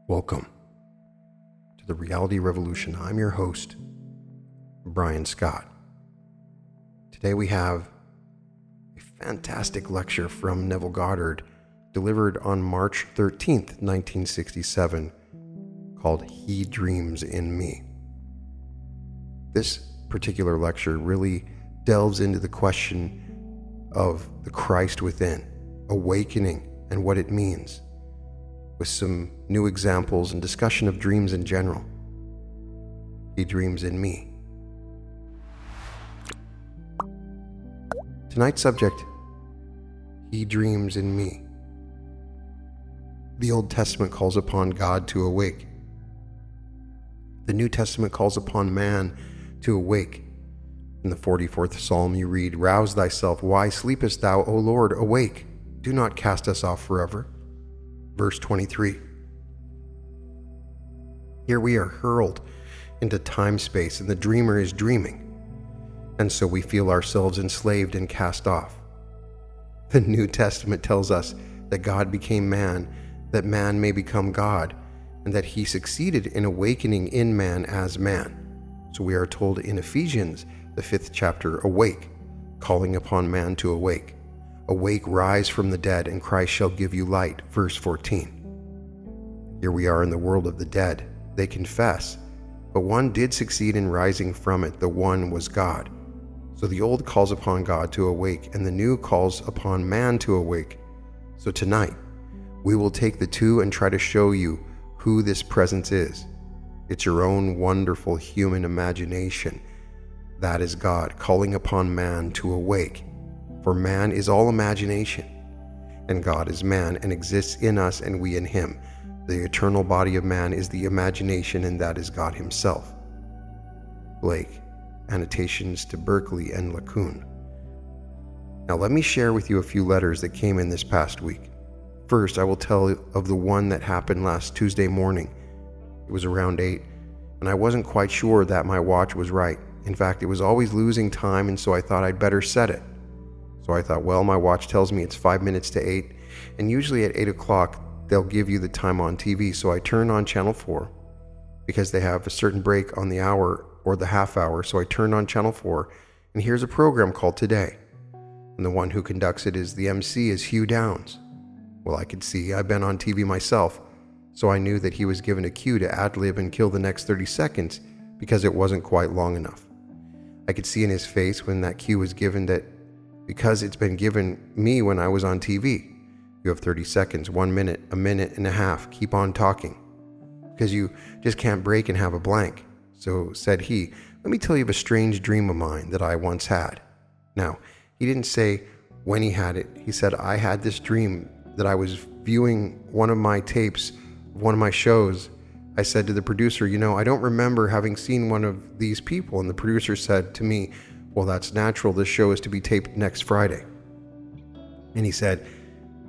Welcome to the Reality Revolution. I'm your host, Brian Scott. Today we have a fantastic lecture from Neville Goddard delivered on March 13th, 1967, called He Dreams in Me. This particular lecture really delves into the question of the Christ within, awakening, and what it means, with some new examples and discussion of dreams in general. He dreams in me. Tonight's subject, He dreams in me. The Old Testament calls upon God to awake. The New Testament calls upon man to awake. In the 44th Psalm you read, "Rouse thyself, why sleepest thou, O Lord? Awake, do not cast us off forever." Verse 23. Here we are hurled into time-space, and the dreamer is dreaming, and so we feel ourselves enslaved and cast off. The New Testament tells us that God became man, that man may become God, and that he succeeded in awakening in man as man. So we are told in Ephesians, the 5th chapter, awake, calling upon man to awake. Awake, rise from the dead, and Christ shall give you light. Verse 14. Here we are in the world of the dead. They confess, but one did succeed in rising from it. The one was God. So the old calls upon God to awake, and the new calls upon man to awake. So tonight, we will take the two and try to show you who this presence is. It's your own wonderful human imagination. That is God calling upon man to awake. For man is all imagination, and God is man and exists in us and we in him. The eternal body of man is the imagination, and that is God himself. Blake, Annotations to Berkeley and LaCoon. Now let me share with you a few letters that came in this past week. First, I will tell of the one that happened last Tuesday morning. It was around 8, and I wasn't quite sure that my watch was right. In fact, it was always losing time, and so I thought I'd better set it. So I thought, well, my watch tells me it's 5 minutes to 8, and usually at 8 o'clock, they'll give you the time on TV. So I turned on Channel 4, because they have a certain break on the hour or the half hour. So I turned on Channel 4, and here's a program called Today. And the one who conducts it is the MC is Hugh Downs. Well, I could see, I've been on TV myself, so I knew that he was given a cue to ad-lib and kill the next 30 seconds because it wasn't quite long enough. I could see in his face when that cue was given that because it's been given me when I was on TV. You have 30 seconds, 1 minute, a minute and a half, keep on talking. Because you just can't break and have a blank. So said he, let me tell you of a strange dream of mine that I once had. Now, he didn't say when he had it. He said, I had this dream that I was viewing one of my tapes, one of my shows. I said to the producer, I don't remember having seen one of these people. And the producer said to me, well, that's natural. This show is to be taped next Friday. And he said,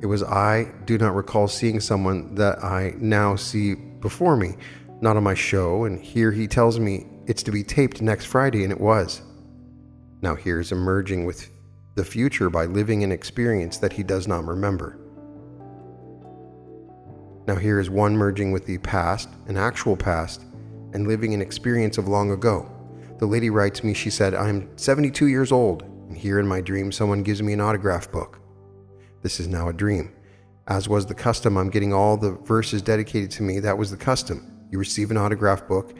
I do not recall seeing someone that I now see before me, not on my show. And here he tells me it's to be taped next Friday, and it was. Now here's emerging with the future by living an experience that he does not remember. Now here is one merging with the past, an actual past, and living an experience of long ago. The lady writes me, she said, I'm 72 years old, and here in my dream someone gives me an autograph book. This is now a dream. As was the custom, I'm getting all the verses dedicated to me. That was the custom. You receive an autograph book,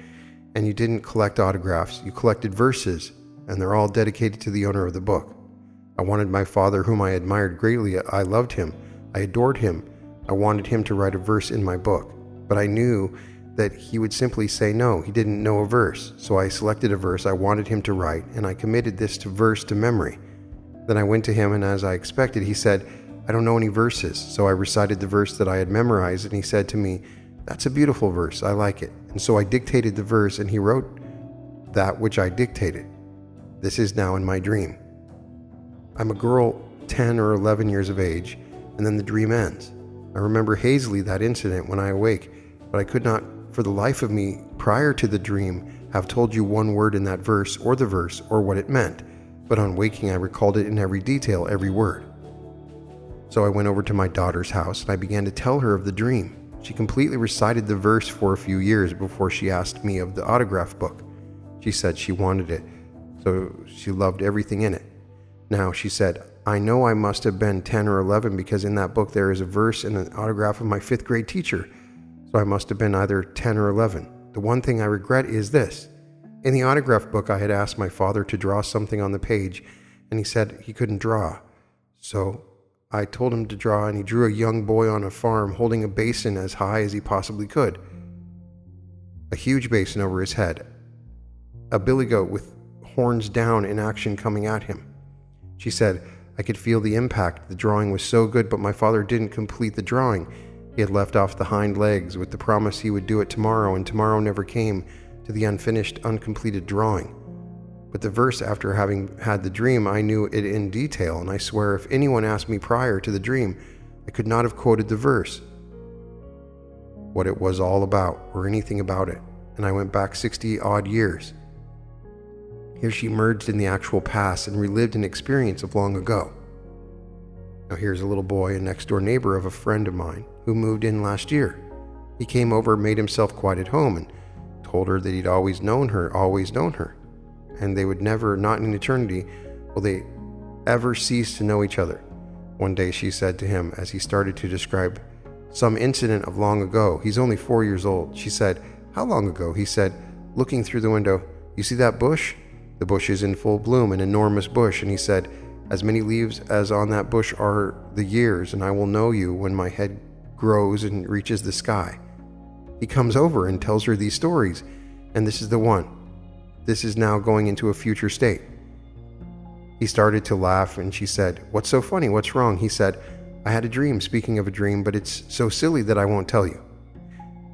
and you didn't collect autographs. You collected verses, and they're all dedicated to the owner of the book. I wanted my father, whom I admired greatly. I loved him. I adored him. I wanted him to write a verse in my book, but I knew that he would simply say no. He didn't know a verse. So I selected a verse I wanted him to write, and I committed this verse to memory. Then I went to him, and as I expected, he said, I don't know any verses. So I recited the verse that I had memorized, and he said to me, that's a beautiful verse. I like it. And so I dictated the verse, and he wrote that which I dictated. This is now in my dream. I'm a girl 10 or 11 years of age, and then the dream ends. I remember hazily that incident when I awake, but I could not, for the life of me, prior to the dream, have told you one word in that verse or the verse or what it meant. But on waking, I recalled it in every detail, every word. So I went over to my daughter's house and I began to tell her of the dream. She completely recited the verse for a few years before she asked me of the autograph book. She said she wanted it, so she loved everything in it. Now, she said, I know I must have been 10 or 11 because in that book there is a verse and an autograph of my 5th grade teacher, so I must have been either 10 or 11. The one thing I regret is this. In the autograph book, I had asked my father to draw something on the page, and he said he couldn't draw. So I told him to draw, and he drew a young boy on a farm holding a basin as high as he possibly could. A huge basin over his head. A billy goat with horns down in action coming at him. She said, I could feel the impact. The drawing was so good, but my father didn't complete the drawing. He had left off the hind legs with the promise he would do it tomorrow, and tomorrow never came to the unfinished, uncompleted drawing. But the verse, after having had the dream, I knew it in detail, and I swear if anyone asked me prior to the dream, I could not have quoted the verse, what it was all about, or anything about it, and I went back 60-odd years. Here she merged in the actual past and relived an experience of long ago. Now here's a little boy, a next-door neighbor of a friend of mine, who moved in last year. He came over, made himself quite at home, and told her that he'd always known her, and they would never, not in eternity, will they ever cease to know each other. One day she said to him, as he started to describe some incident of long ago, he's only 4 years old, she said, how long ago? He said, looking through the window, you see that bush? The bush is in full bloom, an enormous bush, and he said, as many leaves as on that bush are the years, and I will know you when my head grows and reaches the sky. He comes over and tells her these stories, and this is the one. This is now going into a future state. He started to laugh, and she said, what's so funny? What's wrong? He said, I had a dream, speaking of a dream, but it's so silly that I won't tell you.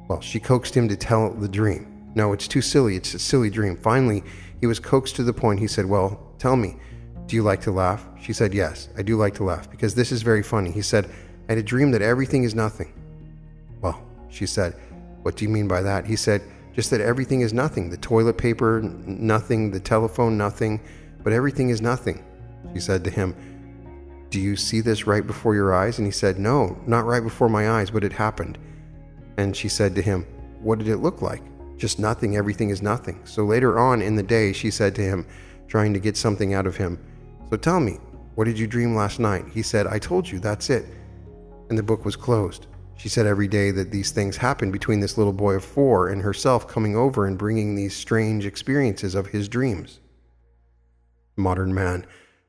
Well, she coaxed him to tell the dream. No, it's too silly. It's a silly dream. Finally, he was coaxed to the point. He said, well, tell me, do you like to laugh? She said, yes, I do like to laugh, because this is very funny. He said, I had a dream that everything is nothing. Well, she said, what do you mean by that? He said, just that everything is nothing. The toilet paper, nothing. The telephone, nothing. But everything is nothing. She said to him, do you see this right before your eyes? And he said, no, not right before my eyes, but it happened. And she said to him, what did it look like? Just nothing. Everything is nothing. So later on in the day, she said to him, trying to get something out of him, so tell me, what did you dream last night? He said, I told you, that's it. And the book was closed. She said every day that these things happened between this little boy of 4 and herself coming over and bringing these strange experiences of his dreams. Modern man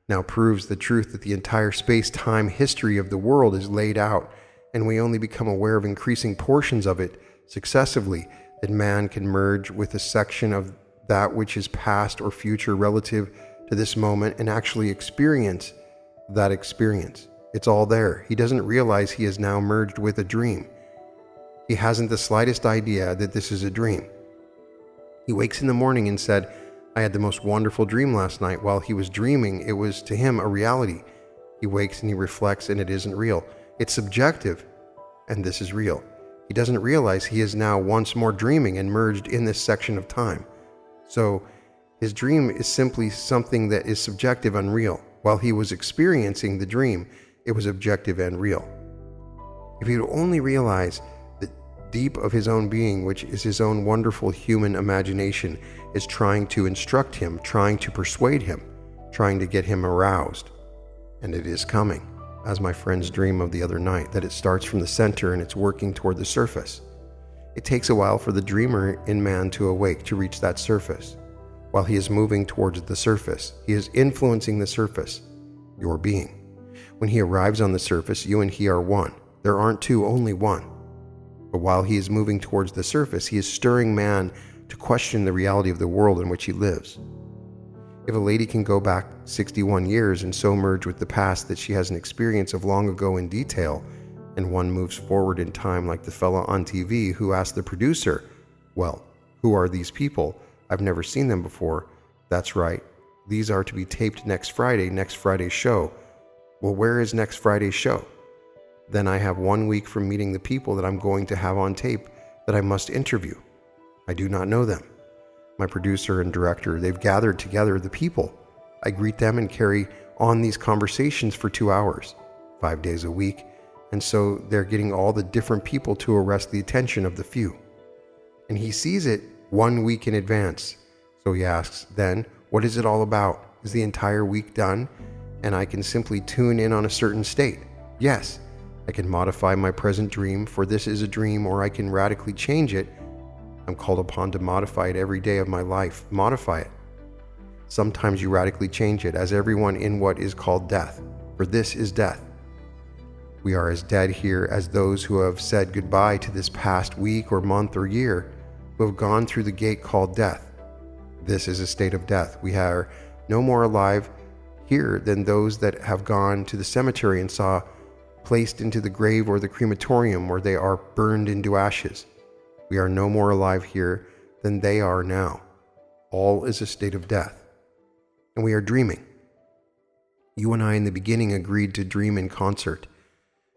now proves the truth that the entire space-time history of the world is laid out, and we only become aware of increasing portions of it successively, that man can merge with a section of that which is past or future relative to this moment and actually experience that experience. It's all there. He doesn't realize he is now merged with a dream. He hasn't the slightest idea that this is a dream. He wakes in the morning and said, I had the most wonderful dream last night. While he was dreaming, it was to him a reality. He wakes and he reflects, and it isn't real. It's subjective, and this is real. He doesn't realize he is now once more dreaming and merged in this section of time. So his dream is simply something that is subjective and real. While he was experiencing the dream, it was objective and real. If he would only realize that deep of his own being, which is his own wonderful human imagination, is trying to instruct him, trying to persuade him, trying to get him aroused. And it is coming, as my friend's dream of the other night, that it starts from the center and it's working toward the surface. It takes a while for the dreamer in man to awake, to reach that surface. While he is moving towards the surface, he is influencing the surface, your being. When he arrives on the surface, you and he are one. There aren't two, only one. But while he is moving towards the surface, he is stirring man to question the reality of the world in which he lives. If a lady can go back 61 years and so merge with the past that she has an experience of long ago in detail, and one moves forward in time like the fellow on TV who asked the producer, well, who are these people? I've never seen them before. That's right. These are to be taped next Friday's show. Well, where is next Friday's show? Then I have 1 week from meeting the people that I'm going to have on tape that I must interview. I do not know them. My producer and director, they've gathered together the people. I greet them and carry on these conversations for 2 hours, 5 days a week, And so they're getting all the different people to arrest the attention of the few. And he sees it 1 week in advance. So he asks, then, what is it all about? Is the entire week done? And I can simply tune in on a certain state. Yes, I can modify my present dream, for this is a dream, or I can radically change it. I'm called upon to modify it every day of my life. Modify it. Sometimes you radically change it, as everyone in what is called death, for this is death. We are as dead here as those who have said goodbye to this past week or month or year, who have gone through the gate called death. This is a state of death. We are no more alive here than those that have gone to the cemetery and saw placed into the grave or the crematorium where they are burned into ashes. We are no more alive here than they are now. All is a state of death. And we are dreaming. You and I in the beginning agreed to dream in concert,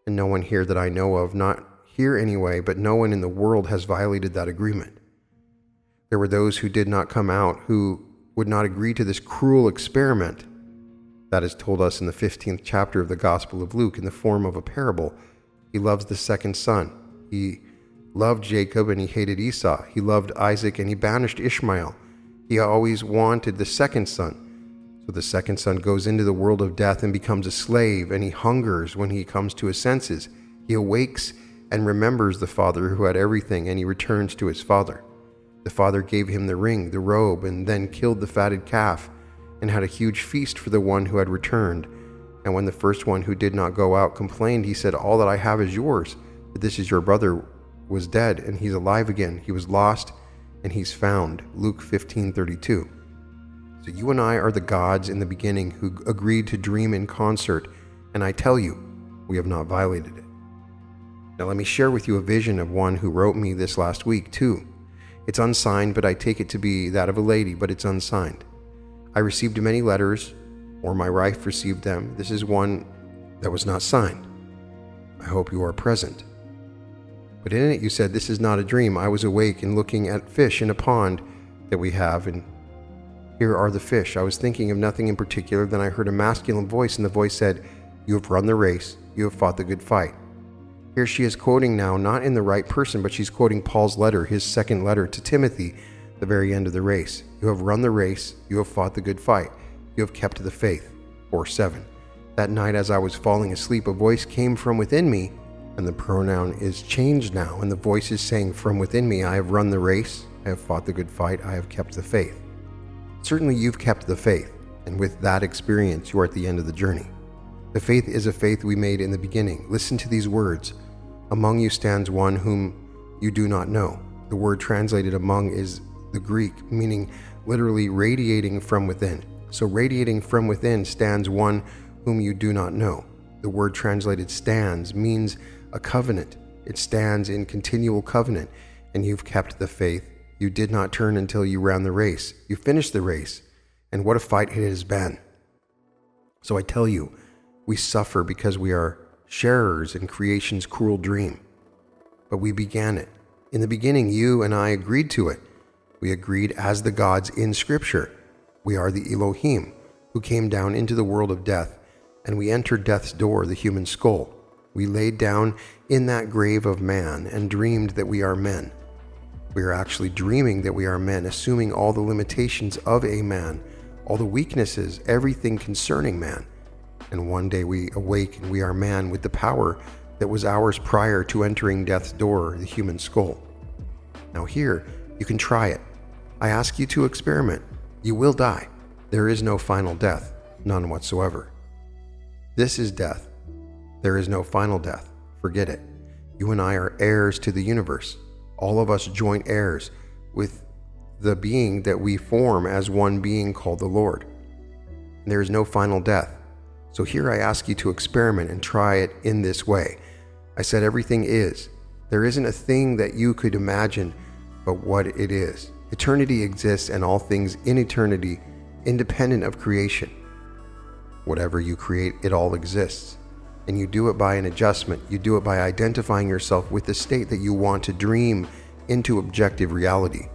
and no one here that I know of, not here anyway, but no one in the world has violated that agreement. There were those who did not come out, who would not agree to this cruel experiment. That is told us in the 15th chapter of the Gospel of Luke in the form of a parable. He loves the second son. He loved Jacob and he hated Esau. He loved Isaac and he banished Ishmael. He always wanted the second son. So the second son goes into the world of death and becomes a slave, and he hungers when he comes to his senses. He awakes and remembers the father who had everything, and he returns to his father. The father gave him the ring, the robe, and then killed the fatted calf, and had a huge feast for the one who had returned. And when the first one who did not go out complained, he said, all that I have is yours, but this is your brother was dead, and he's alive again. He was lost, and he's found. Luke 15:32. So you and I are the gods in the beginning who agreed to dream in concert, and I tell you, we have not violated it. Now let me share with you a vision of one who wrote me this last week too. It's unsigned, but I take it to be that of a lady, but it's unsigned. I received many letters, or my wife received them. This is one that was not signed. I hope you are present. But in it you said, this is not a dream. I was awake and looking at fish in a pond that we have, and here are the fish. I was thinking of nothing in particular. Then I heard a masculine voice, and the voice said, you have run the race. You have fought the good fight. Here she is quoting now, not in the right person, but she's quoting Paul's letter, his second letter to Timothy, the very end of the race. You have run the race. You have fought the good fight. You have kept the faith. 4:7. That night as I was falling asleep, a voice came from within me, and the pronoun is changed now, and the voice is saying from within me, I have run the race. I have fought the good fight. I have kept the faith. Certainly you've kept the faith, and with that experience, you are at the end of the journey. The faith is a faith we made in the beginning. Listen to these words. Among you stands one whom you do not know. The word translated among is the Greek, meaning literally radiating from within. So radiating from within stands one whom you do not know. The word translated stands means a covenant. It stands in continual covenant, and you've kept the faith. You did not turn until you ran the race. You finished the race, and what a fight it has been. So I tell you, we suffer because we are sharers in creation's cruel dream. But we began it. In the beginning, you and I agreed to it. We agreed as the gods in Scripture. We are the Elohim, who came down into the world of death, and we entered death's door, the human skull. We laid down in that grave of man and dreamed that we are men. We are actually dreaming that we are men, assuming all the limitations of a man, all the weaknesses, everything concerning man. And one day we awake and we are man with the power that was ours prior to entering death's door, the human skull. Now here, you can try it. I ask you to experiment. You will die. There is no final death, none whatsoever. This is death. There is no final death. Forget it. You and I are heirs to the universe. All of us joint heirs with the being that we form as one being called the Lord. There is no final death. So here I ask you to experiment and try it in this way. I said everything is. There isn't a thing that you could imagine but what it is. Eternity exists, and all things in eternity, independent of creation. Whatever you create, it all exists. And you do it by an adjustment. You do it by identifying yourself with the state that you want to dream into objective reality.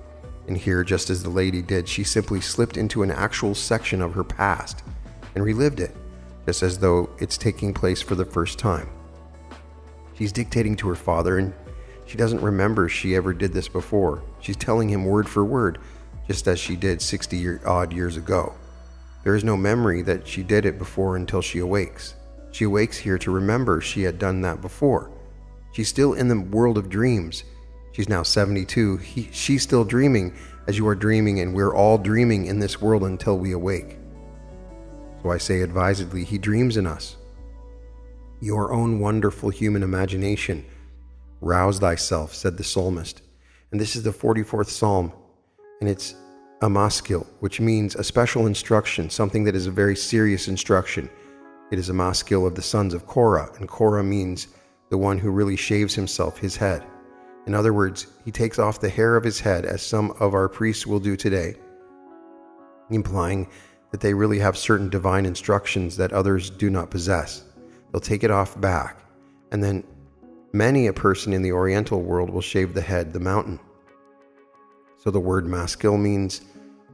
And here, just as the lady did, she simply slipped into an actual section of her past and relived it, just as though it's taking place for the first time. She's dictating to her father, and she doesn't remember she ever did this before. She's telling him word for word, just as she did 60-odd years ago. There is no memory that she did it before until she awakes. She awakes here to remember she had done that before. She's still in the world of dreams. She's now 72. She's still dreaming as you are dreaming, and we're all dreaming in this world until we awake. So I say advisedly, he dreams in us. Your own wonderful human imagination. Rouse thyself, said the psalmist. And this is the 44th Psalm, and it's a maskil, which means a special instruction, something that is a very serious instruction. It is a maskil of the sons of Korah, and Korah means the one who really shaves himself, his head. In other words, he takes off the hair of his head, as some of our priests will do today, implying that they really have certain divine instructions that others do not possess. They'll take it off back, and then many a person in the Oriental world will shave the head, the mountain. So the word maskil means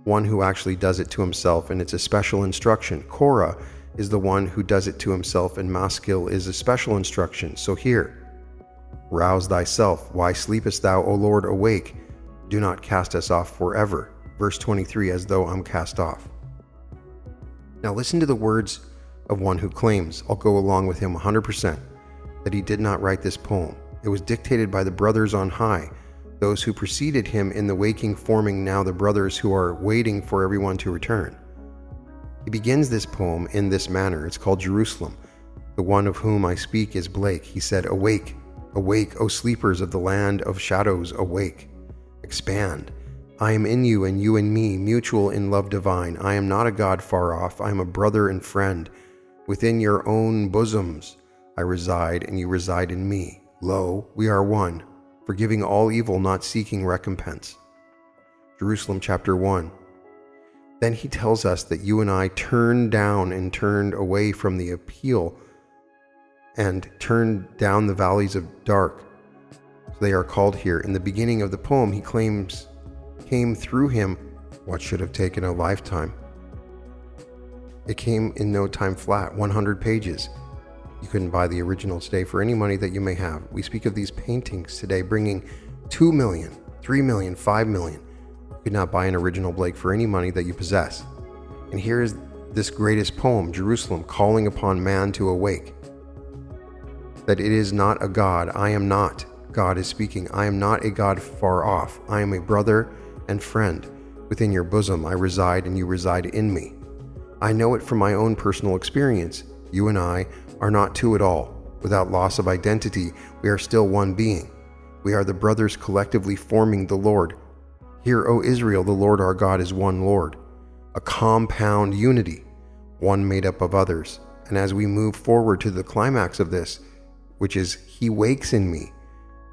one who actually does it to himself, and it's a special instruction. Korah is the one who does it to himself, and maskil is a special instruction. So here, rouse thyself. Why sleepest thou, O Lord? Awake. Do not cast us off forever. Verse 23, as though I'm cast off. Now listen to the words of one who claims, I'll go along with him 100%, that he did not write this poem. It was dictated by the brothers on high, those who preceded him in the waking, forming now the brothers who are waiting for everyone to return. He begins this poem in this manner. It's called Jerusalem. The one of whom I speak is Blake. He said, awake, awake, O sleepers of the land of shadows, awake. Expand. I am in you and you in me, mutual in love divine. I am not a God far off. I am a brother and friend. Within your own bosoms I reside, and you reside in me. Lo, we are one, forgiving all evil, not seeking recompense. Jerusalem chapter 1. Then he tells us that you and I turned down and turned away from the appeal and turned down the valleys of dark. So they are called here. In the beginning of the poem, he claims came through him what should have taken a lifetime. It came in no time flat, 100 pages. You couldn't buy the original today for any money that you may have. We speak of these paintings today bringing 2 million, 3 million, 5 million. You could not buy an original Blake for any money that you possess. And here is this greatest poem, Jerusalem, calling upon man to awake. That it is not a God. I am not. God is speaking. I am not a God far off. I am a brother and friend. Within your bosom I reside, and you reside in me. I know it from my own personal experience. You and I are not two at all. Without loss of identity, we are still one being. We are the brothers collectively forming the Lord. Hear, O Israel, the Lord our God is one Lord. A compound unity, one made up of others. And as we move forward to the climax of this, which is He wakes in me,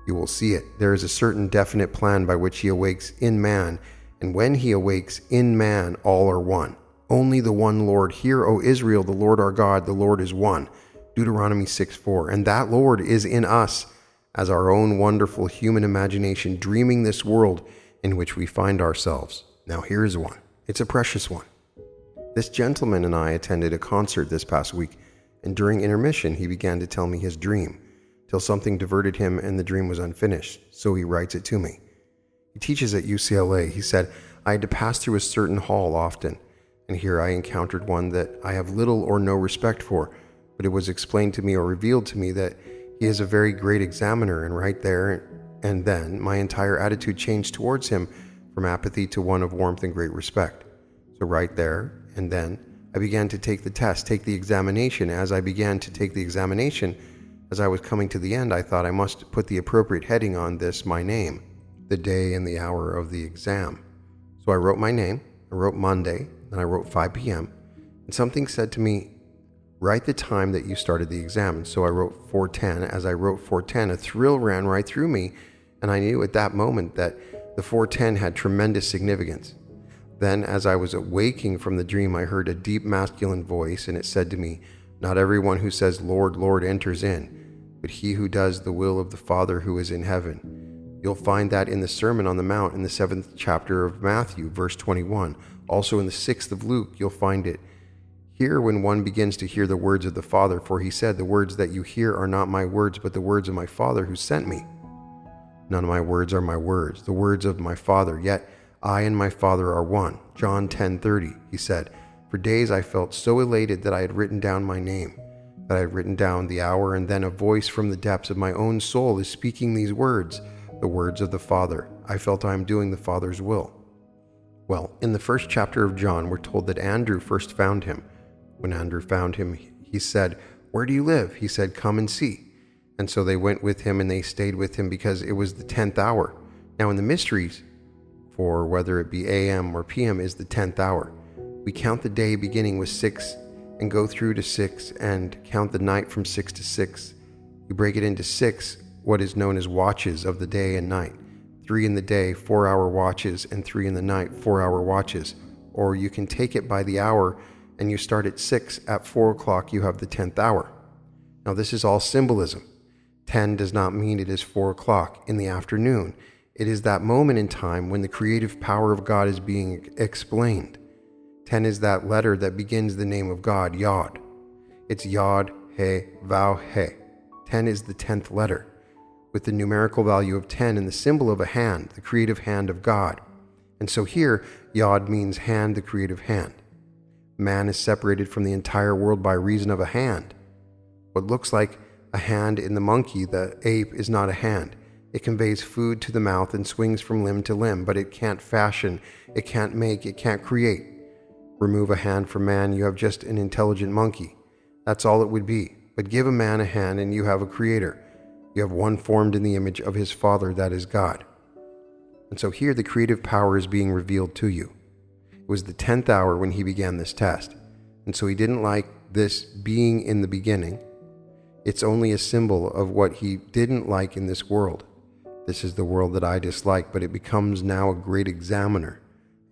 you will see it. There is a certain definite plan by which He awakes in man, and when He awakes in man, all are one. Only the one Lord. Hear, O Israel, the Lord our God, the Lord is one. Deuteronomy 6:4. And that Lord is in us as our own wonderful human imagination dreaming this world in which we find ourselves. Now here's one. It's a precious one. This gentleman and I attended a concert this past week, and during intermission he began to tell me his dream, till something diverted him and the dream was unfinished, so he writes it to me. He teaches at UCLA. He said, I had to pass through a certain hall often, and here I encountered one that I have little or no respect for, but it was explained to me or revealed to me that he is a very great examiner, and right there and then my entire attitude changed towards him from apathy to one of warmth and great respect. So right there and then I began to take the test, take the examination. As I began to take the examination, as I was coming to the end, I thought I must put the appropriate heading on this, my name, the day and the hour of the exam. So I wrote my name, I wrote Monday, then I wrote 5 p.m., and something said to me, write the time that you started the exam. And so I wrote 4:10. As I wrote 4:10, a thrill ran right through me, and I knew at that moment that the 4:10 had tremendous significance. Then, as I was awaking from the dream, I heard a deep masculine voice, and it said to me, not everyone who says, Lord, Lord, enters in, but he who does the will of the Father who is in heaven. You'll find that in the Sermon on the Mount in the 7th chapter of Matthew, verse 21. Also in the 6th of Luke, you'll find it. Here, when one begins to hear the words of the Father, for he said, "The words that you hear are not my words, but the words of my Father who sent me. None of my words are my words, the words of my Father, yet I and my Father are one." John 10:30, he said, "For days I felt so elated that I had written down my name, that I had written down the hour, and then a voice from the depths of my own soul is speaking these words, the words of the Father. I felt I am doing the Father's will." Well, in the first chapter of John, we're told that Andrew first found him. When Andrew found him, he said, "Where do you live?" He said, "Come and see." And so they went with him and they stayed with him because it was the 10th hour. Now in the mysteries, for whether it be AM or PM, is the 10th hour. We count the day beginning with 6 and go through to 6 and count the night from 6 to 6. You break it into 6, what is known as watches of the day and night. 3 in the day, 4-hour watches, and 3 in the night, 4-hour watches. Or you can take it by the hour and you start at 6, at 4 o'clock you have the 10th hour. Now this is all symbolism. 10 does not mean it is 4 o'clock in the afternoon. It is that moment in time when the creative power of God is being explained. 10 is that letter that begins the name of God, Yod. It's Yod, He, Vav, He. 10 is the 10th letter, with the numerical value of 10 and the symbol of a hand, the creative hand of God. And so here, Yod means hand, the creative hand. Man is separated from the entire world by reason of a hand. What looks like a hand in the monkey, the ape, is not a hand. It conveys food to the mouth and swings from limb to limb, but it can't fashion, it can't make, it can't create. Remove a hand from man, you have just an intelligent monkey. That's all it would be. But give a man a hand and you have a creator. You have one formed in the image of his Father, that is God. And so here the creative power is being revealed to you. It was the 10th hour when he began this test. And so he didn't like this being in the beginning. It's only a symbol of what he didn't like in this world. This is the world that I dislike, but it becomes now a great examiner.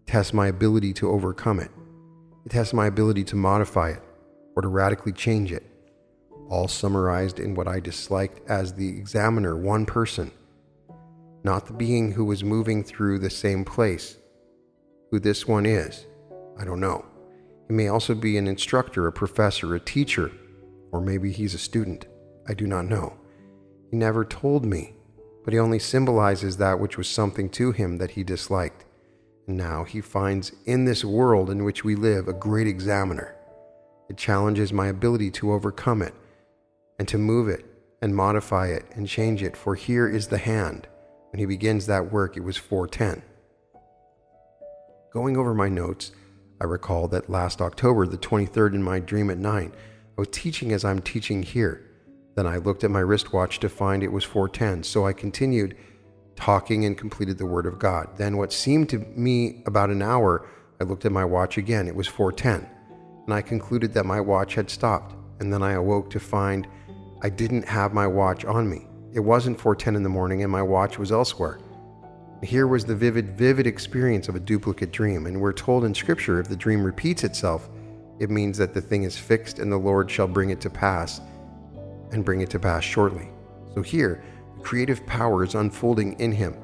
It tests my ability to overcome it. It tests my ability to modify it or to radically change it. All summarized in what I disliked as the examiner, one person. Not the being who was moving through the same place. Who this one is, I don't know. He may also be an instructor, a professor, a teacher, or maybe he's a student. I do not know. He never told me, but he only symbolizes that which was something to him that he disliked. And now he finds in this world in which we live a great examiner. It challenges my ability to overcome it and to move it and modify it and change it, for here is the hand. When he begins that work, it was 4:10. Going over my notes, I recall that last October, the 23rd, in my dream at 9, I was teaching as I'm teaching here. Then I looked at my wristwatch to find it was 4:10, so I continued talking and completed the Word of God. Then what seemed to me about an hour, I looked at my watch again. It was 4:10, and I concluded that my watch had stopped. And then I awoke to find I didn't have my watch on me. It wasn't 4:10 in the morning, and my watch was elsewhere. Here was the vivid experience of a duplicate dream, and we're told in Scripture if the dream repeats itself, it means that the thing is fixed and the Lord shall bring it to pass, and bring it to pass shortly. So here, the creative power is unfolding in him.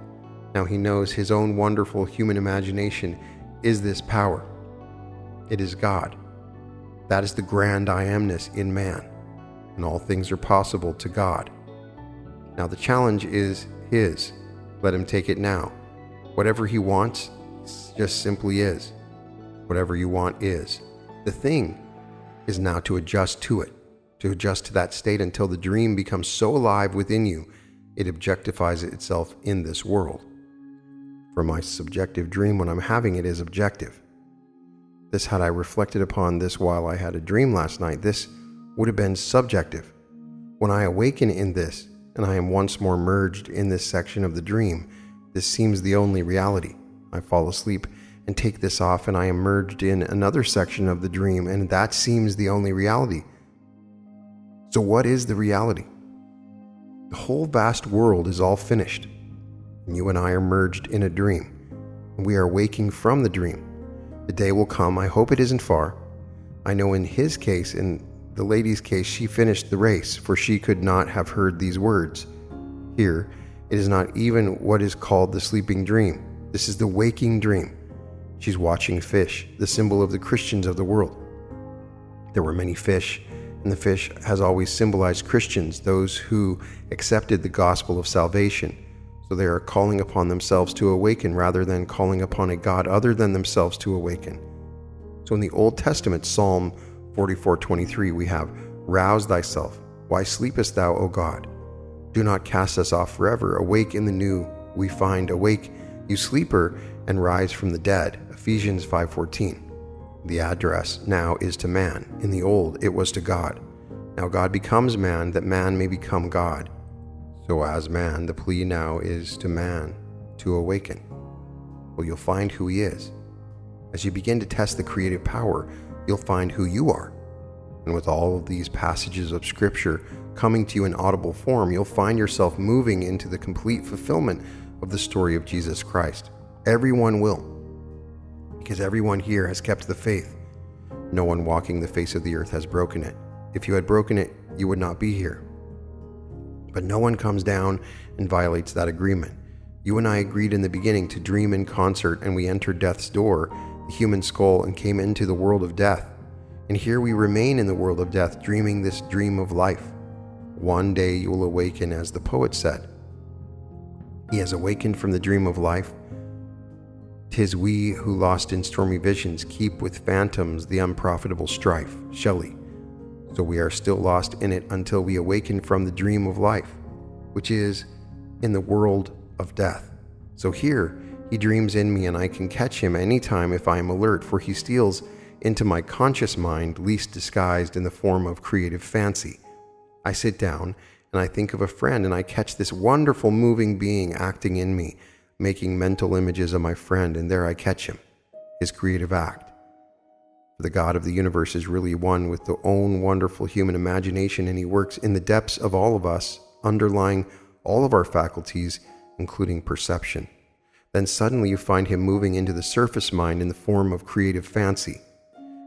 Now he knows his own wonderful human imagination is this power. It is God. That is the grand I amness in man, and all things are possible to God. Now the challenge is his. Let him take it now. Whatever he wants just simply is. Whatever you want is. The thing is now to adjust to it, to adjust to that state until the dream becomes so alive within you, it objectifies itself in this world. For my subjective dream, when I'm having it, is objective. This, had I reflected upon this while I had a dream last night, this would have been subjective. When I awaken in this, and I am once more merged in this section of the dream, this seems the only reality. I fall asleep and take this off, and I am merged in another section of the dream, and that seems the only reality. So what is the reality? The whole vast world is all finished, and you and I are merged in a dream, and we are waking from the dream. The day will come, I hope it isn't far. I know in his case, in the lady's case, she finished the race, for she could not have heard these words. Here, it is not even what is called the sleeping dream. This is the waking dream. She's watching fish, the symbol of the Christians of the world. There were many fish, and the fish has always symbolized Christians, those who accepted the gospel of salvation. So they are calling upon themselves to awaken rather than calling upon a God other than themselves to awaken. So in the Old Testament, Psalm 44:23, we have, "Rouse thyself. Why sleepest thou, O God? Do not cast us off forever. Awake in the new we find. Awake, you sleeper, and rise from the dead." Ephesians 5:14. The address now is to man. In the old, it was to God. Now God becomes man that man may become God. So as man, the plea now is to man to awaken. Well, you'll find who he is. As you begin to test the creative power, you'll find who you are. And with all of these passages of Scripture coming to you in audible form, you'll find yourself moving into the complete fulfillment of the story of Jesus Christ. Everyone will, because everyone here has kept the faith. No one walking the face of the earth has broken it. If you had broken it, you would not be here. But no one comes down and violates that agreement. You and I agreed in the beginning to dream in concert, and we entered death's door, the human skull, and came into the world of death. And here we remain in the world of death, dreaming this dream of life. One day you will awaken, as the poet said. He has awakened from the dream of life. 'Tis we who lost in stormy visions keep with phantoms the unprofitable strife. Shelley. So we are still lost in it until we awaken from the dream of life, which is in the world of death. So here he dreams in me, and I can catch him anytime if I am alert, for he steals into my conscious mind, least disguised in the form of creative fancy. I sit down and I think of a friend, and I catch this wonderful moving being acting in me, making mental images of my friend, and there I catch him, his creative act. The God of the universe is really one with the own wonderful human imagination, and he works in the depths of all of us, underlying all of our faculties, including perception. Then suddenly you find him moving into the surface mind in the form of creative fancy.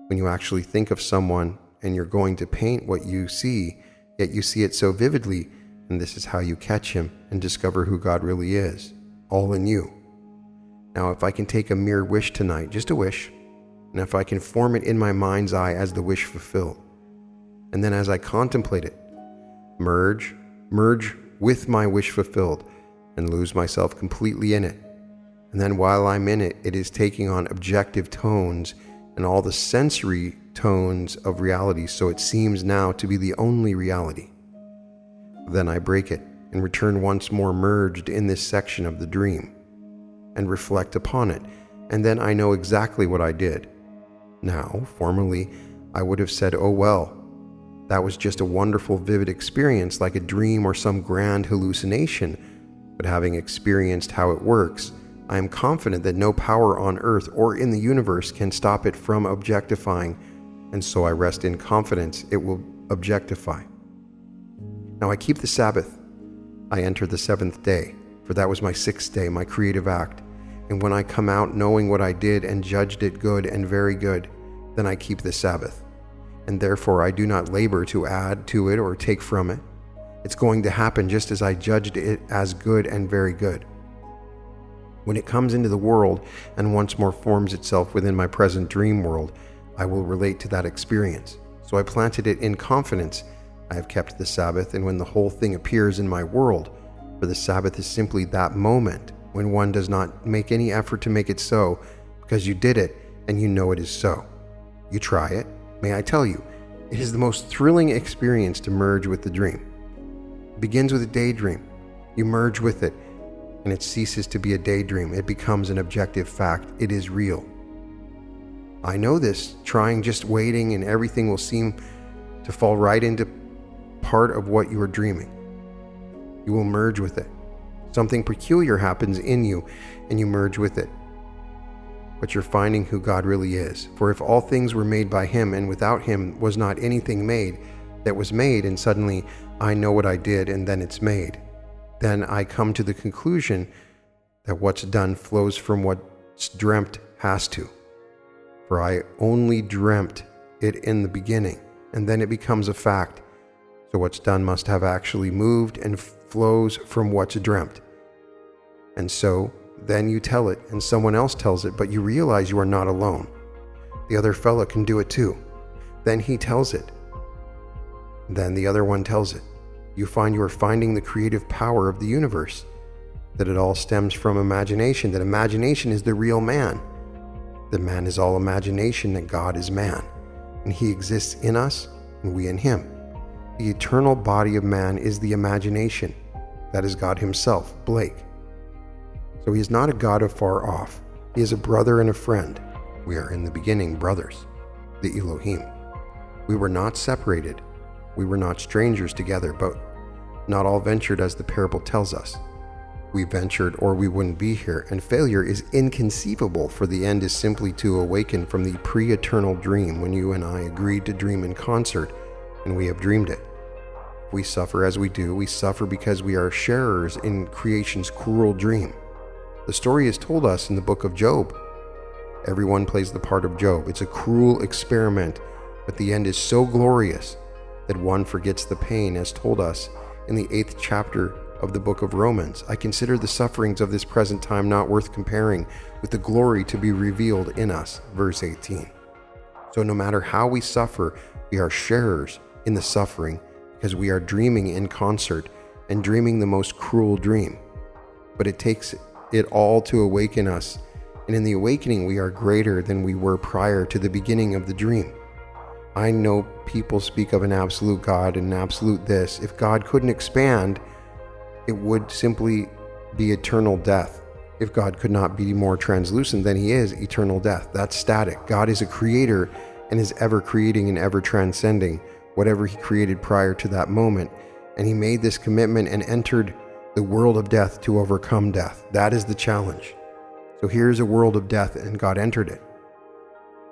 When you actually think of someone and you're going to paint what you see, yet you see it so vividly, and this is how you catch him and discover who God really is, all in you. Now, if I can take a mere wish tonight, just a wish, and if I can form it in my mind's eye as the wish fulfilled, and then as I contemplate it, merge with my wish fulfilled, and lose myself completely in it. And then while I'm in it, it is taking on objective tones and all the sensory tones of reality, so it seems now to be the only reality. Then I break it and return once more merged in this section of the dream, and reflect upon it, and then I know exactly what I did. Now, formerly, I would have said, "Oh well, that was just a wonderful vivid experience like a dream or some grand hallucination," but having experienced how it works, I am confident that no power on earth or in the universe can stop it from objectifying, and so I rest in confidence it will objectify. Now I keep the Sabbath. I enter the seventh day, for that was my sixth day, my creative act. And when I come out knowing what I did and judged it good and very good, then I keep the Sabbath. And therefore I do not labor to add to it or take from it. It's going to happen just as I judged it as good and very good. When it comes into the world and once more forms itself within my present dream world, I will relate to that experience. So I planted it in confidence. I have kept the Sabbath, and when the whole thing appears in my world, for the Sabbath is simply that moment when one does not make any effort to make it so, because you did it and you know it is so. You try it. May I tell you, it is the most thrilling experience to merge with the dream. It begins with a daydream. You merge with it, and it ceases to be a daydream. It becomes an objective fact. It is real. I know this, trying, just waiting, and everything will seem to fall right into part of what you are dreaming. You will merge with it. Something peculiar happens in you, and you merge with it. But you're finding who God really is. For if all things were made by him, and without him was not anything made that was made, and suddenly I know what I did, and then it's made, then I come to the conclusion that what's done flows from what's dreamt has to. For I only dreamt it in the beginning, and then it becomes a fact. So what's done must have actually moved and flows from what's dreamt. And so then you tell it, and someone else tells it, but you realize you are not alone. The other fella can do it too. Then he tells it. Then the other one tells it. You find you are finding the creative power of the universe, that it all stems from imagination, that imagination is the real man, that man is all imagination, that God is man, and he exists in us and we in him. The eternal body of man is the imagination. That is God himself, Blake. So he is not a God afar off. He is a brother and a friend. We are in the beginning brothers, the Elohim. We were not separated. We were not strangers together, but not all ventured as the parable tells us. We ventured or we wouldn't be here, and failure is inconceivable, for the end is simply to awaken from the pre-eternal dream when you and I agreed to dream in concert, and we have dreamed it. We suffer as we do. We suffer because we are sharers in creation's cruel dream. The story is told us in the book of Job. Everyone plays the part of Job. It's a cruel experiment, but the end is so glorious that one forgets the pain, as told us in the 8th chapter of the book of Romans. I consider the sufferings of this present time not worth comparing with the glory to be revealed in us, verse 18. So no matter how we suffer, we are sharers in the suffering, because we are dreaming in concert and dreaming the most cruel dream. But it takes it all to awaken us, and in the awakening we are greater than we were prior to the beginning of the dream. I know people speak of an absolute God and an absolute this. If God couldn't expand, it would simply be eternal death. If God could not be more translucent, then he is eternal death. That's static. God is a creator and is ever creating and ever transcending whatever he created prior to that moment. And he made this commitment and entered the world of death to overcome death. That is the challenge. So here's a world of death, and God entered it.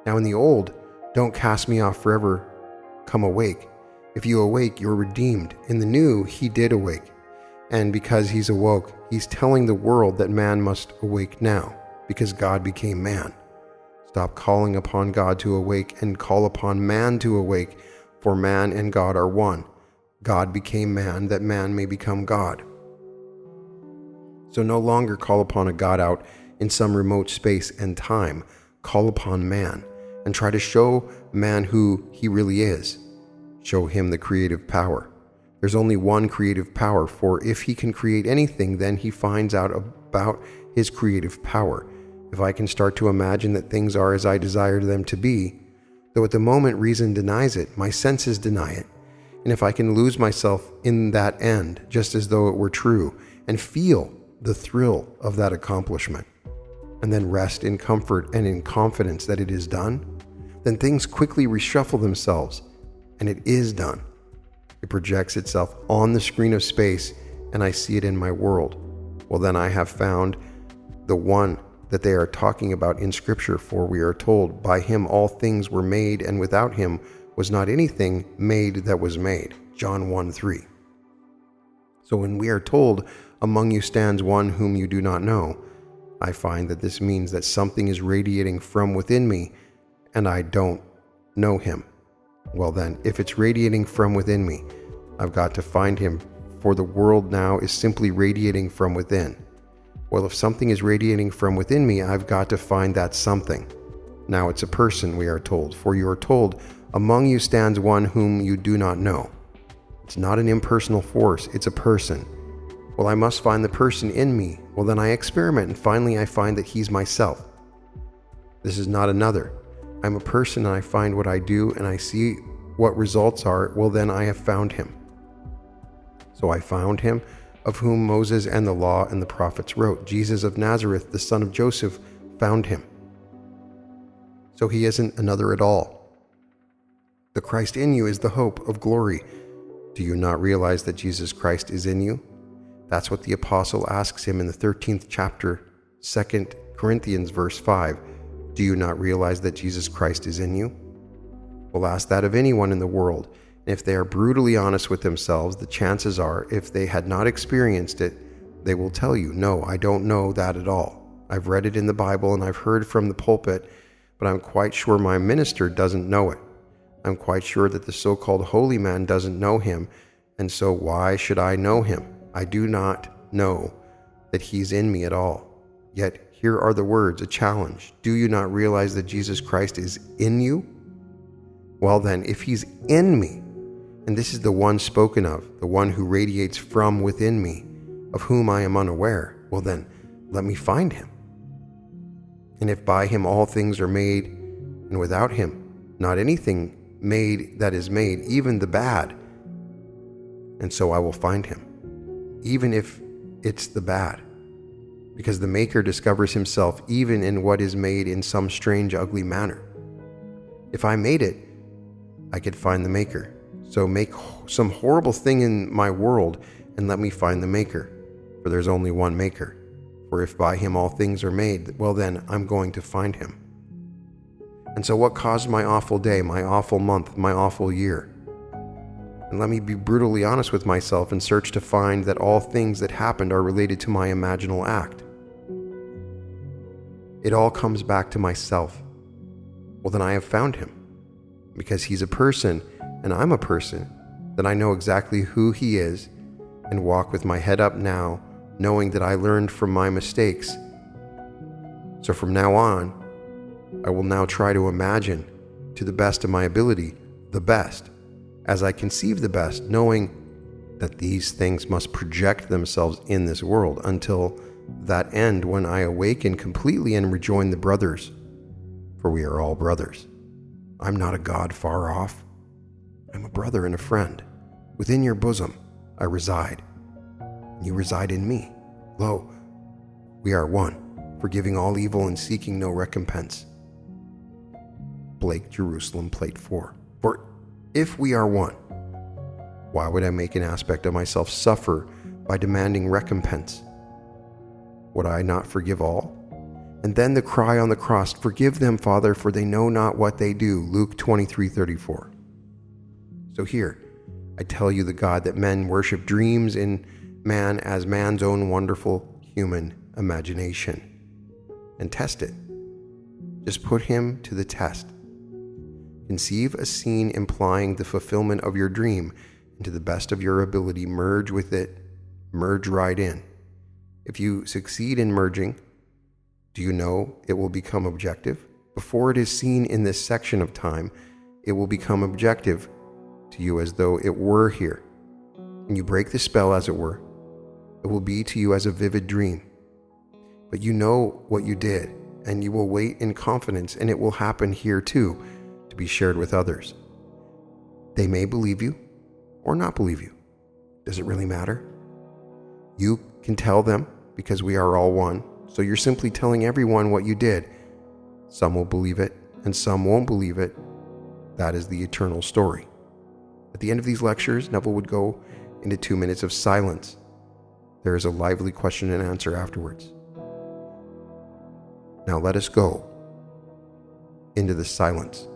Now in the old, don't cast me off forever, come awake. If you awake, you're redeemed. In the new, he did awake. And because he's awoke, he's telling the world that man must awake now, because God became man. Stop calling upon God to awake and call upon man to awake, for man and God are one. God became man that man may become God. So no longer call upon a God out in some remote space and time. Call upon man and try to show man who he really is. Show him the creative power. There's only one creative power, for if he can create anything, then he finds out about his creative power. If I can start to imagine that things are as I desire them to be, though at the moment reason denies it, my senses deny it. And if I can lose myself in that end, just as though it were true, and feel the thrill of that accomplishment, and then rest in comfort and in confidence that it is done, then things quickly reshuffle themselves, and it is done. It projects itself on the screen of space, and I see it in my world. Well, then I have found the one that they are talking about in Scripture, for we are told, by him all things were made, and without him was not anything made that was made. John 1:3. So when we are told, among you stands one whom you do not know, I find that this means that something is radiating from within me, and I don't know him. Well then, if it's radiating from within me, I've got to find him, for the world now is simply radiating from within. Well, if something is radiating from within me, I've got to find that something. Now it's a person, we are told, for you are told, among you stands one whom you do not know. It's not an impersonal force, it's a person. Well, I must find the person in me. Well, then I experiment, and finally I find that he's myself. This is not another. I'm a person, and I find what I do, and I see what results are. Well, then I have found him. So I found him, of whom Moses and the law and the prophets wrote. Jesus of Nazareth, the son of Joseph, found him. So he isn't another at all. The Christ in you is the hope of glory. Do you not realize that Jesus Christ is in you? That's what the apostle asks him in the 13th chapter, 2 Corinthians verse 5. Do you not realize that Jesus Christ is in you? Well, ask that of anyone in the world. And if they are brutally honest with themselves, the chances are, if they had not experienced it, they will tell you, no, I don't know that at all. I've read it in the Bible and I've heard from the pulpit, but I'm quite sure my minister doesn't know it. I'm quite sure that the so-called holy man doesn't know him, and so why should I know him? I do not know that he's in me at all. Yet here are the words, a challenge. Do you not realize that Jesus Christ is in you? Well then, if he's in me, and this is the one spoken of, the one who radiates from within me, of whom I am unaware, well then, let me find him. And if by him all things are made, and without him not anything made that is made, even the bad, and so I will find him, even if it's the bad, because the Maker discovers himself even in what is made in some strange, ugly manner. If I made it, I could find the Maker. So make some horrible thing in my world and let me find the Maker, for there's only one Maker. For if by him all things are made, well then, I'm going to find him. And so what caused my awful day, my awful month, my awful year? And let me be brutally honest with myself and search to find that all things that happened are related to my imaginal act. It all comes back to myself. Well then I have found him. Because he's a person and I'm a person, then I know exactly who he is and walk with my head up now, knowing that I learned from my mistakes. So from now on, I will now try to imagine, to the best of my ability, the best, as I conceive the best, knowing that these things must project themselves in this world until that end when I awaken completely and rejoin the brothers, for we are all brothers. I'm not a God far off. I'm a brother and a friend. Within your bosom I reside. You reside in me. Lo, we are one, forgiving all evil and seeking no recompense. Blake, Jerusalem, Plate 4. For if we are one, why would I make an aspect of myself suffer by demanding recompense? Would I not forgive all? And then the cry on the cross, forgive them, Father, for they know not what they do. Luke 23:34. So here, I tell you the God that men worship dreams in man as man's own wonderful human imagination. And test it. Just put him to the test. Conceive a scene implying the fulfillment of your dream, and to the best of your ability, merge with it, merge right in. If you succeed in merging, do you know it will become objective? Before it is seen in this section of time, it will become objective to you as though it were here. And you break the spell, as it were. It will be to you as a vivid dream. But you know what you did, and you will wait in confidence, and it will happen here too, to be shared with others. They may believe you or not believe you. Does it really matter? You can tell them because we are all one. So you're simply telling everyone what you did. Some will believe it and some won't believe it. That is the eternal story. At the end of these lectures, Neville would go into 2 minutes of silence. There is a lively question and answer afterwards. Now let us go into the silence.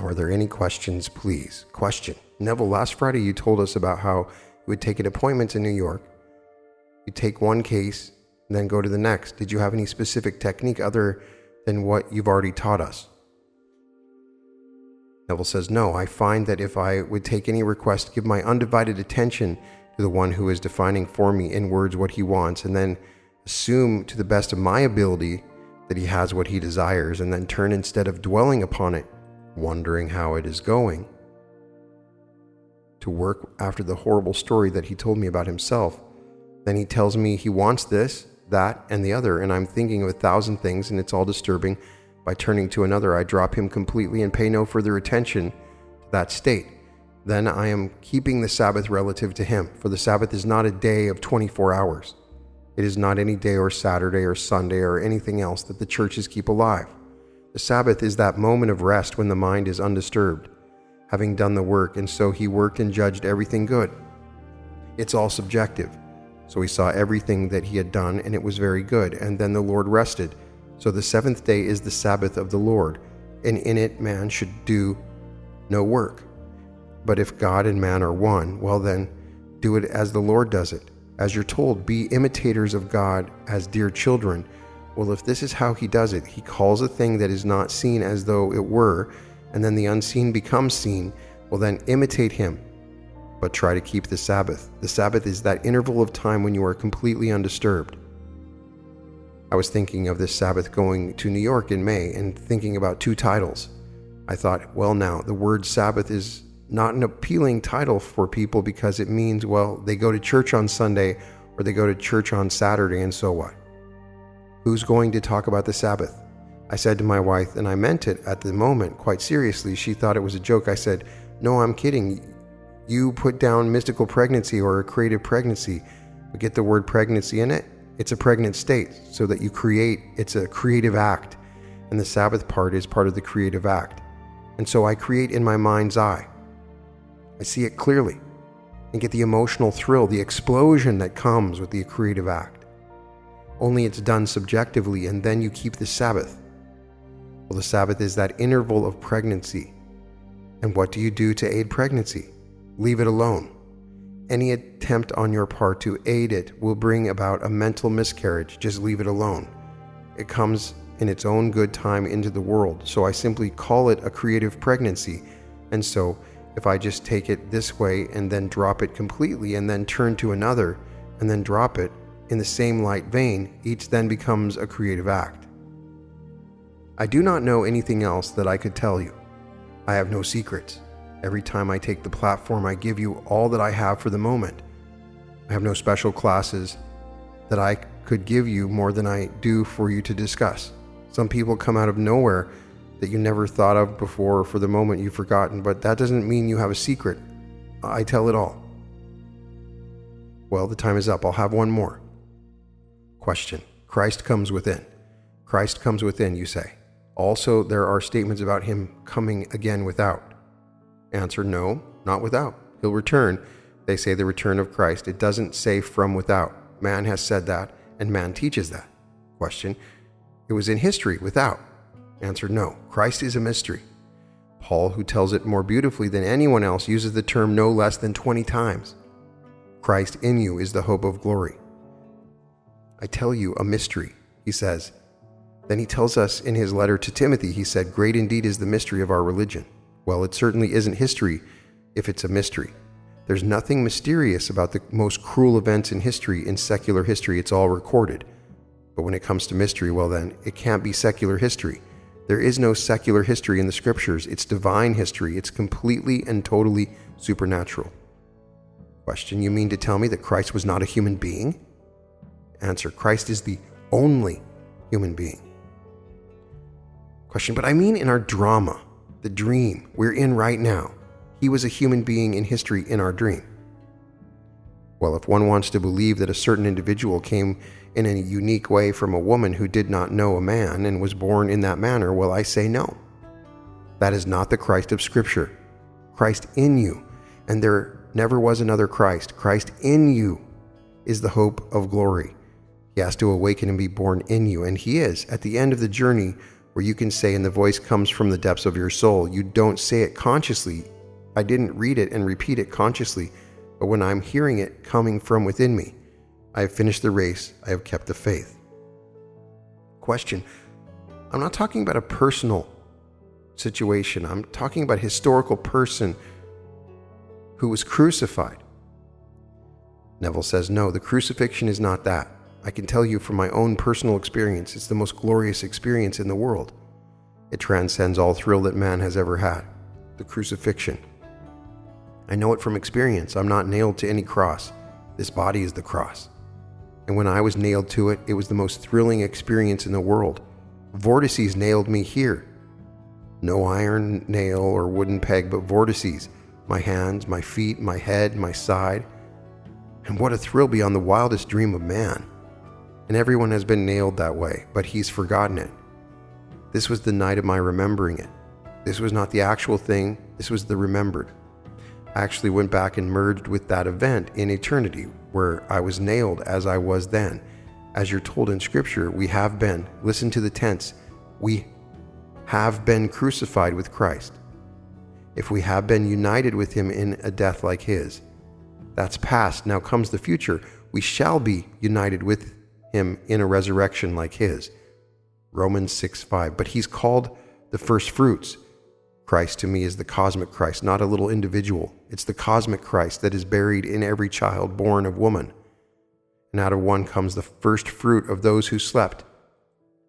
Now, are there any questions, please? Question. Neville, last Friday you told us about how you would take an appointment to New York. You take one case and then go to the next. Did you have any specific technique other than what you've already taught us? Neville says, no, I find that if I would take any request, give my undivided attention to the one who is defining for me in words what he wants, and then assume to the best of my ability that he has what he desires, and then turn instead of dwelling upon it, wondering how it is going, to work after the horrible story that he told me about himself. Then he tells me he wants this, that, and the other, and I'm thinking of 1,000 things, and it's all disturbing. By turning to another, I drop him completely and pay no further attention to that state. Then I am keeping the Sabbath relative to him, for the Sabbath is not a day of 24 hours. It is not any day or Saturday or Sunday or anything else that the churches keep alive. The Sabbath is that moment of rest when the mind is undisturbed, having done the work, and so he worked and judged everything good. It's all subjective. So he saw everything that he had done, and it was very good, and then the Lord rested. So the seventh day is the Sabbath of the Lord, and in it man should do no work. But if God and man are one, well then, do it as the Lord does it. As you're told, be imitators of God as dear children. Well, if this is how he does it, he calls a thing that is not seen as though it were, and then the unseen becomes seen. Well then, imitate him, but try to keep the Sabbath. The Sabbath is that interval of time when you are completely undisturbed. I was thinking of this Sabbath going to New York in May and thinking about 2 titles. I thought, well now, the word Sabbath is not an appealing title for people because it means, well, they go to church on Sunday or they go to church on Saturday, and so what? Who's going to talk about the Sabbath? I said to my wife, and I meant it at the moment quite seriously. She thought it was a joke. I said, no, I'm kidding. You put down mystical pregnancy or a creative pregnancy. We get the word pregnancy in it. It's a pregnant state, so that you create. It's a creative act, and the Sabbath part is part of the creative act. And so I create in my mind's eye. I see it clearly and get the emotional thrill, the explosion that comes with the creative act. Only it's done subjectively, and then you keep the Sabbath. Well, the Sabbath is that interval of pregnancy. And what do you do to aid pregnancy? Leave it alone. Any attempt on your part to aid it will bring about a mental miscarriage. Just leave it alone. It comes in its own good time into the world, so I simply call it a creative pregnancy. And so, if I just take it this way and then drop it completely and then turn to another and then drop it in the same light vein, each then becomes a creative act. I do not know anything else that I could tell you. I have no secrets. Every time I take the platform, I give you all that I have for the moment. I have no special classes that I could give you more than I do for you to discuss. Some people come out of nowhere that you never thought of before, for the moment you've forgotten, but that doesn't mean you have a secret. I tell it all. Well, the time is up. I'll have one more. Question. Christ comes within. Christ comes within, you say. Also, there are statements about him coming again without. Answer, no, not without. He'll return. They say the return of Christ. It doesn't say from without. Man has said that, and man teaches that. Question. It was in history without. Answer, no. Christ is a mystery. Paul, who tells it more beautifully than anyone else, uses the term no less than 20 times. Christ in you is the hope of glory. I tell you a mystery, he says. Then he tells us in his letter to Timothy, he said, great indeed is the mystery of our religion. Well, it certainly isn't history if it's a mystery. There's nothing mysterious about the most cruel events in history. In secular history, it's all recorded. But when it comes to mystery, well then, it can't be secular history. There is no secular history in the scriptures. It's divine history. It's completely and totally supernatural. Question, you mean to tell me that Christ was not a human being? Answer, Christ is the only human being. Question, but I mean in our drama, the dream we're in right now. He was a human being in history in our dream. Well, if one wants to believe that a certain individual came in a unique way from a woman who did not know a man and was born in that manner, well, I say no. That is not the Christ of Scripture. Christ in you, and there never was another Christ. Christ in you is the hope of glory. He has to awaken and be born in you, and he is, at the end of the journey, where you can say, and the voice comes from the depths of your soul. You don't say it consciously. I didn't read it and repeat it consciously, but when I'm hearing it coming from within me, I have finished the race, I have kept the faith. Question: I'm not talking about a personal situation. I'm talking about a historical person who was crucified. Neville says, no, the crucifixion is not that. I can tell you from my own personal experience, it's the most glorious experience in the world. It transcends all thrill that man has ever had. The crucifixion. I know it from experience. I'm not nailed to any cross. This body is the cross. And when I was nailed to it, it was the most thrilling experience in the world. Vortices nailed me here. No iron nail or wooden peg, but vortices. My hands, my feet, my head, my side. And what a thrill beyond the wildest dream of man. And everyone has been nailed that way, but he's forgotten it. This was the night of my remembering it. This was not the actual thing, this was the remembered. I actually went back and merged with that event in eternity, where I was nailed as I was then. As you're told in Scripture, we have been, listen to the tense, we have been crucified with Christ. If we have been united with him in a death like his, that's past. Now comes the future. We shall be united with him in a resurrection like his. Romans 6:5. But he's called the first fruits. Christ to me is the cosmic Christ, not a little individual. It's the cosmic Christ that is buried in every child born of woman. And out of one comes the first fruit of those who slept.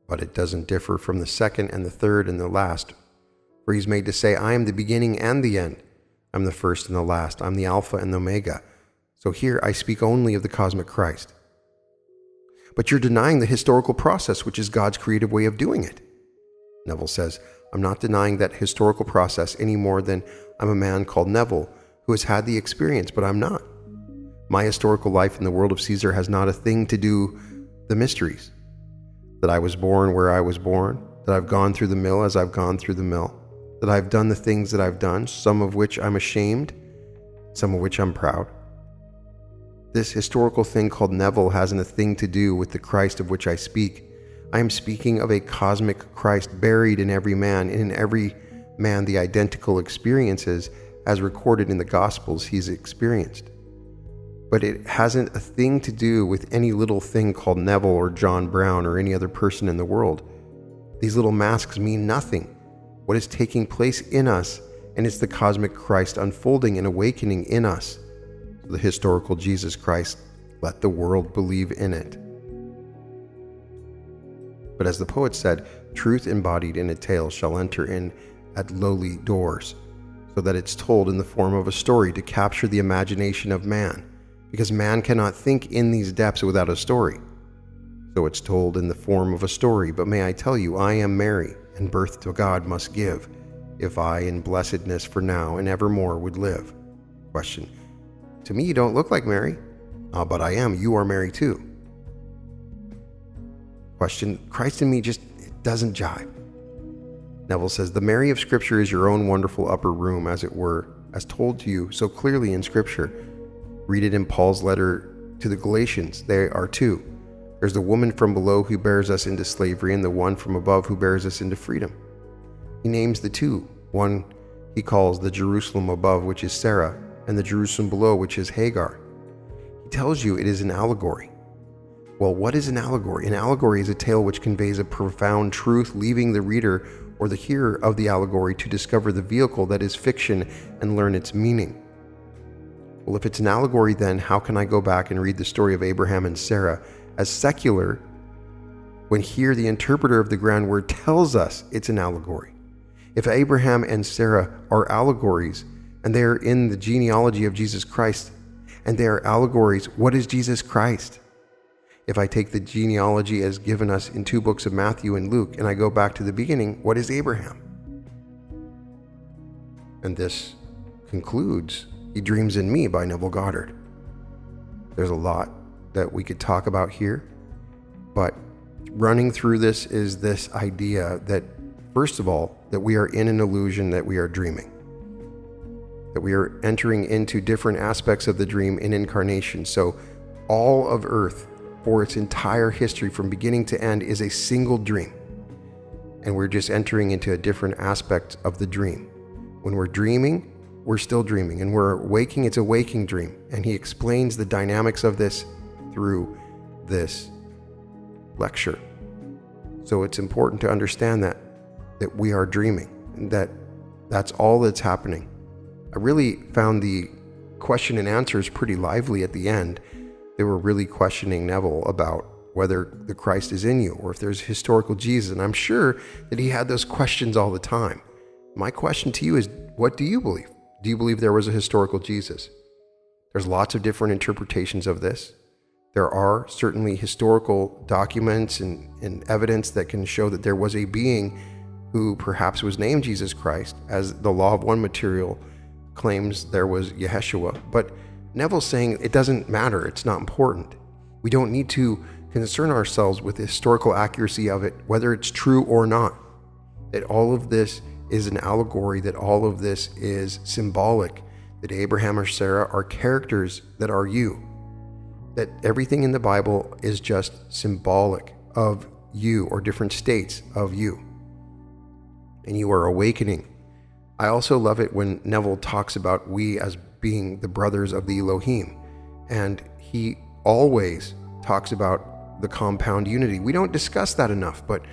But it doesn't differ from the second and the third and the last. For he's made to say, I am the beginning and the end. I'm the first and the last. I'm the Alpha and the Omega. So here I speak only of the cosmic Christ. But you're denying the historical process, which is God's creative way of doing it. Neville says, I'm not denying that historical process any more than I'm a man called Neville who has had the experience, but I'm not. My historical life in the world of Caesar has not a thing to do the mysteries. That I was born where I was born, that I've gone through the mill as I've gone through the mill, that I've done the things that I've done, some of which I'm ashamed, some of which I'm proud. This historical thing called Neville hasn't a thing to do with the Christ of which I speak. I am speaking of a cosmic Christ buried in every man, and in every man the identical experiences as recorded in the Gospels he's experienced. But it hasn't a thing to do with any little thing called Neville or John Brown or any other person in the world. These little masks mean nothing. What is taking place in us, and it's the cosmic Christ unfolding and awakening in us. The historical Jesus Christ, let the world believe in it. But as the poet said, truth embodied in a tale shall enter in at lowly doors, so that it's told in the form of a story to capture the imagination of man, because man cannot think in these depths without a story. So it's told in the form of a story. But may I tell you, I am Mary, and birth to God must give, if I in blessedness for now and evermore would live. Question: to me you don't look like Mary. But I am. You are Mary too. Question: Christ in me just doesn't jive. Neville says, the Mary of Scripture is your own wonderful upper room, as it were, as told to you so clearly in Scripture. Read it in Paul's letter to the Galatians. There are two. There's the woman from below who bears us into slavery, and the one from above who bears us into freedom. He names the two. One he calls the Jerusalem above, which is Sarah, and the Jerusalem below, which is Hagar. He tells you it is an allegory. Well, what is an allegory? An allegory is a tale which conveys a profound truth, leaving the reader or the hearer of the allegory to discover the vehicle that is fiction and learn its meaning. Well, if it's an allegory, then how can I go back and read the story of Abraham and Sarah as secular when here the interpreter of the grand word tells us it's an allegory? If Abraham and Sarah are allegories, and they are in the genealogy of Jesus Christ, and they are allegories, what is Jesus Christ? If I take the genealogy as given us in 2 books of Matthew and Luke, and I go back to the beginning, what is Abraham? And this concludes He Dreams in Me by Neville Goddard. There's a lot that we could talk about here, but running through this is this idea that, first of all, that we are in an illusion, that we are dreaming, that we are entering into different aspects of the dream in incarnation. So all of Earth, for its entire history from beginning to end, is a single dream. and we're just entering into a different aspect of the dream. When we're dreaming, we're still dreaming, and we're waking, it's a waking dream. And he explains the dynamics of this through this lecture. So it's important to understand that we are dreaming, and that's all that's happening. I really found the question and answers pretty lively at the end. They were really questioning Neville about whether the Christ is in you or if there's historical Jesus. And I'm sure that he had those questions all the time. My question to you is, what do you believe? Do you believe there was a historical Jesus? There's lots of different interpretations of this. There are certainly historical documents and evidence that can show that there was a being who perhaps was named Jesus Christ, as the Law of One material claims there was Yeshua. But Neville's saying it doesn't matter, it's not important. We don't need to concern ourselves with the historical accuracy of it, whether it's true or not. That all of this is an allegory, that all of this is symbolic, that Abraham or Sarah are characters that are you, that everything in the Bible is just symbolic of you or different states of you, and you are awakening. I also love it when Neville talks about we as being the brothers of the Elohim, and he always talks about the compound unity. We don't discuss that enough, but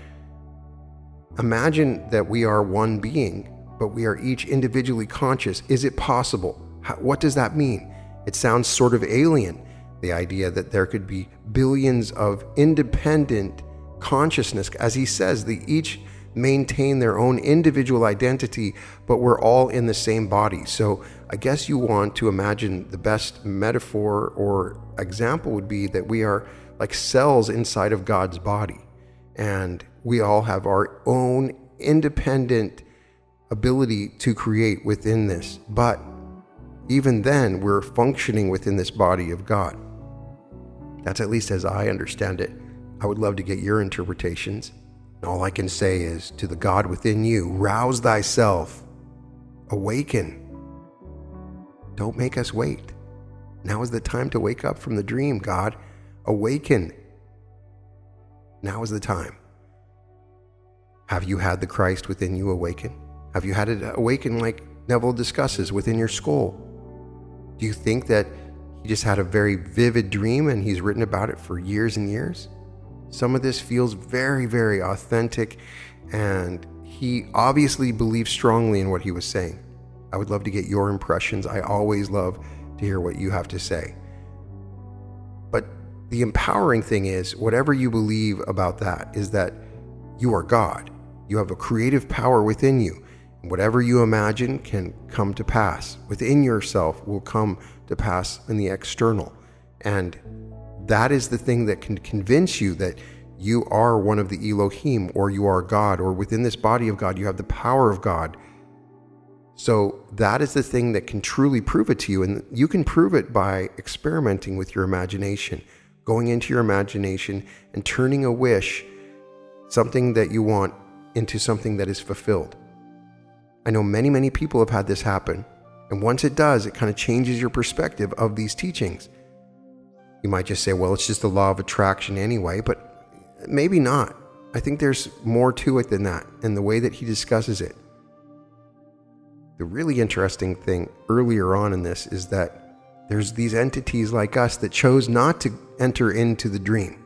imagine that we are one being, but we are each individually conscious. Is it possible? What does that mean? It sounds sort of alien, the idea that there could be billions of independent consciousness. As he says, they each maintain their own individual identity, but we're all in the same body. So I guess you want to imagine the best metaphor or example would be that we are like cells inside of God's body, and we all have our own independent ability to create within this. But even then, we're functioning within this body of God. That's at least as I understand it. I would love to get your interpretations. All I can say is, to the God within you, rouse thyself, awaken. Don't make us wait. Now is the time to wake up from the dream, God. Awaken. Now is the time. Have you had the Christ within you awaken? Have you had it awaken like Neville discusses within your skull? Do you think that he just had a very vivid dream and he's written about it for years and years? Some of this feels very, very authentic, and he obviously believed strongly in what he was saying. I would love to get your impressions. I always love to hear what you have to say. But the empowering thing is, whatever you believe about that is that you are God. You have a creative power within you. And whatever you imagine can come to pass. Within yourself will come to pass in the external. And that is the thing that can convince you that you are one of the Elohim, or you are God, or within this body of God, you have the power of God. So that is the thing that can truly prove it to you. And you can prove it by experimenting with your imagination, going into your imagination and turning a wish, something that you want, into something that is fulfilled. I know many, many people have had this happen. And once it does, it kind of changes your perspective of these teachings. You might just say, well, it's just the law of attraction anyway, but maybe not. I think there's more to it than that, and the way that he discusses it. The really interesting thing earlier on in this is that there's these entities like us that chose not to enter into the dream.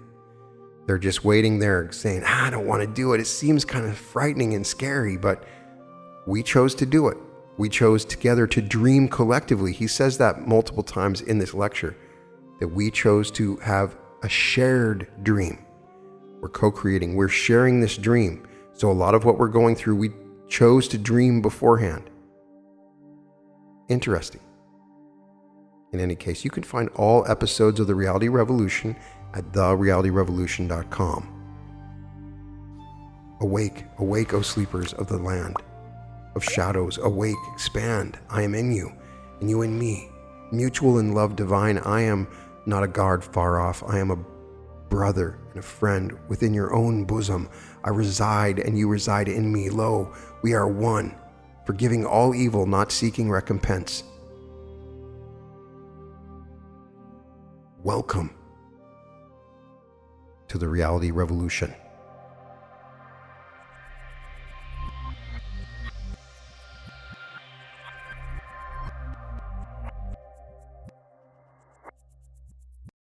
They're just waiting there saying, I don't want to do it. It seems kind of frightening and scary, but we chose to do it. We chose together to dream collectively. He says that multiple times in this lecture, that we chose to have a shared dream. We're co-creating. We're sharing this dream. So a lot of what we're going through, we chose to dream beforehand. Interesting. In any case, you can find all episodes of The Reality Revolution at therealityrevolution.com. Awake, awake, O sleepers of the land of shadows. Awake, expand. I am in you, and you in me. Mutual in love divine. I am not a guard far off. I am a brother and a friend within your own bosom. I reside, and you reside in me. Lo, we are one, forgiving all evil, not seeking recompense. Welcome to the Reality Revolution.